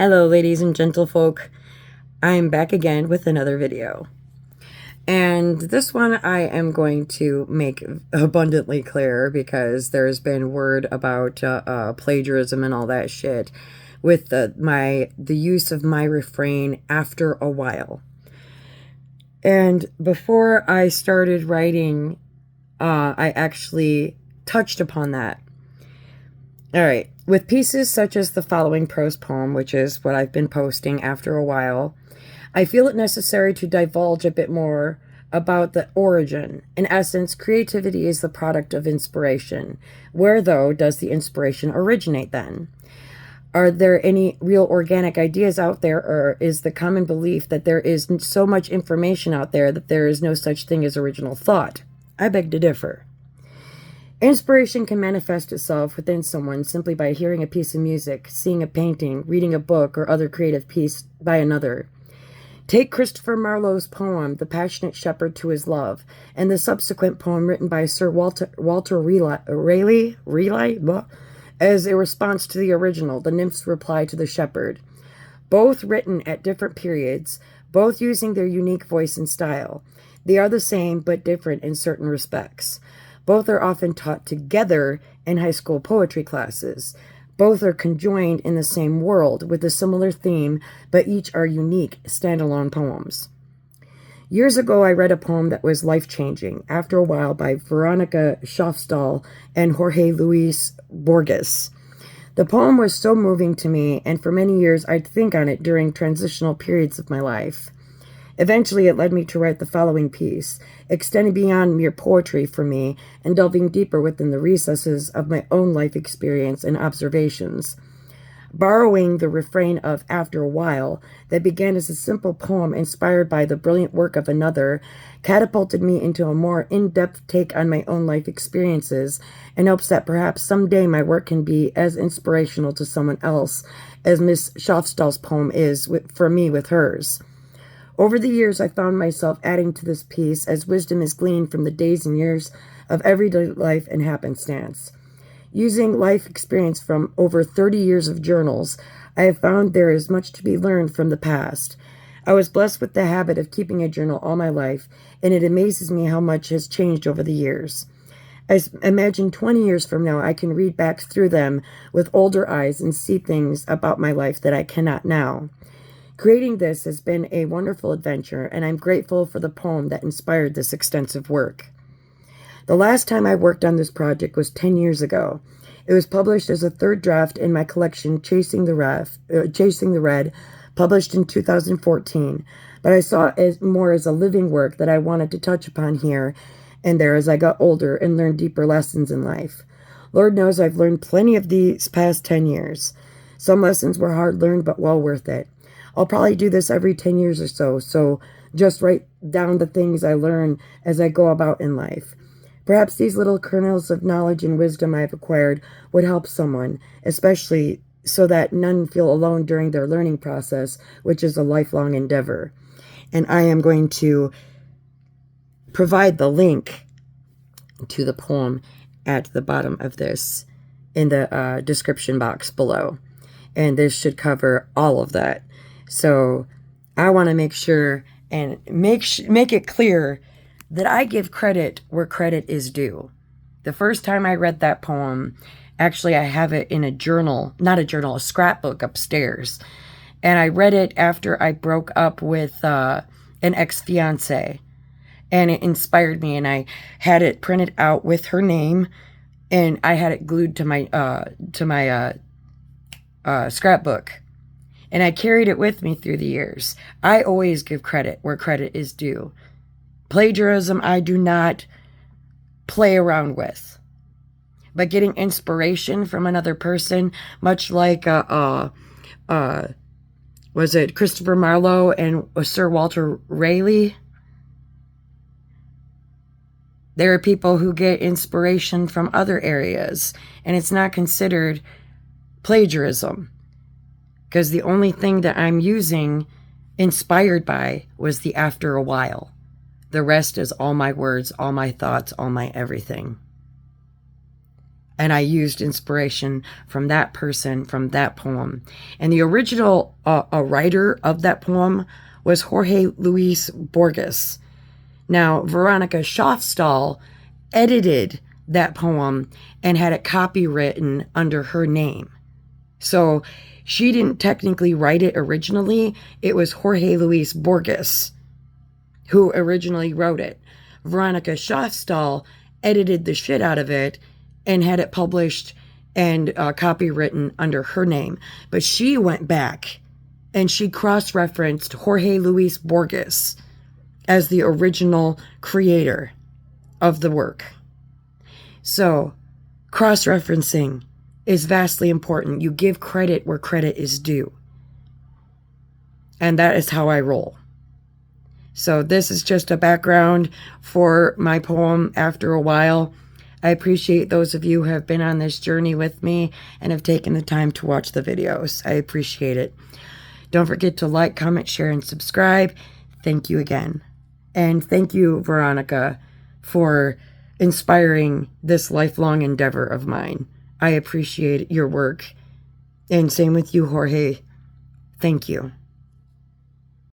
Hello, ladies and gentlefolk. I'm back again with another video. And this one I am going to make abundantly clear because there's been word about plagiarism and all that shit with the use of my refrain after a while. And before I started writing, I actually touched upon that. All right. With pieces such as the following prose poem, which is what I've been posting after a while, I feel it necessary to divulge a bit more about the origin. In essence, creativity is the product of inspiration. Where, though, does the inspiration originate then? Are there any real organic ideas out there, or is the common belief that there is so much information out there that there is no such thing as original thought? I beg to differ. Inspiration can manifest itself within someone simply by hearing a piece of music, seeing a painting, reading a book, or other creative piece by another. Take Christopher Marlowe's poem, The Passionate Shepherd to His Love, and the subsequent poem written by Sir Walter Raleigh as a response to the original, The Nymph's Reply to the Shepherd. Both written at different periods, both using their unique voice and style. They are the same, but different in certain respects. Both are often taught together in high school poetry classes. Both are conjoined in the same world with a similar theme, but each are unique, standalone poems. Years ago, I read a poem that was life-changing, After a While, by Veronica Shoffstall and Jorge Luis Borgess. The poem was so moving to me, and for many years I'd think on it during transitional periods of my life. Eventually, it led me to write the following piece, extending beyond mere poetry for me and delving deeper within the recesses of my own life experience and observations. Borrowing the refrain of After a While, that began as a simple poem inspired by the brilliant work of another, catapulted me into a more in-depth take on my own life experiences in hopes that perhaps someday my work can be as inspirational to someone else as Miss Shoffstall's poem is for me with hers. Over the years, I found myself adding to this piece as wisdom is gleaned from the days and years of everyday life and happenstance. Using life experience from over 30 years of journals, I have found there is much to be learned from the past. I was blessed with the habit of keeping a journal all my life, and it amazes me how much has changed over the years. I imagine 20 years from now, I can read back through them with older eyes and see things about my life that I cannot now. Creating this has been a wonderful adventure, and I'm grateful for the poem that inspired this extensive work. The last time I worked on this project was 10 years ago. It was published as a third draft in my collection, Chasing the Red, published in 2014, but I saw it more as a living work that I wanted to touch upon here and there as I got older and learned deeper lessons in life. Lord knows I've learned plenty of these past 10 years. Some lessons were hard learned, but well worth it. I'll probably do this every 10 years or so just write down the things I learn as I go about in life. Perhaps these little kernels of knowledge and wisdom I've acquired would help someone, especially so that none feel alone during their learning process, which is a lifelong endeavor. And I am going to provide the link to the poem at the bottom of this in the description box below. And this should cover all of that. So I want to make sure and make it clear that I give credit where credit is due. The first time I read that poem, actually I have it in a scrapbook upstairs. And I read it after I broke up with an ex-fiance. And it inspired me, and I had it printed out with her name, and I had it glued to my scrapbook. And I carried it with me through the years. I always give credit where credit is due. Plagiarism, I do not play around with. But getting inspiration from another person, much like, was it Christopher Marlowe and Sir Walter Raleigh? There are people who get inspiration from other areas, and it's not considered plagiarism. Because the only thing that I'm using inspired by was the After a While. The rest is all my words, all my thoughts, all my everything. And I used inspiration from that person, from that poem. And the original writer of that poem was Jorge Luis Borgess. Now, Veronica Shoffstall edited that poem and had it copywritten under her name. So she didn't technically write it originally. It was Jorge Luis Borgess who originally wrote it. Veronica Shoffstall edited the shit out of it and had it published and copywritten under her name. But she went back and she cross-referenced Jorge Luis Borgess as the original creator of the work. So, cross-referencing is vastly important. You give credit where credit is due. And that is how I roll. So this is just a background for my poem After a While. I appreciate those of you who have been on this journey with me and have taken the time to watch the videos. I appreciate it. Don't forget to like, comment, share, and subscribe. Thank you again. And thank you, Veronica, for inspiring this lifelong endeavor of mine. I appreciate your work. And same with you, Jorge. Thank you.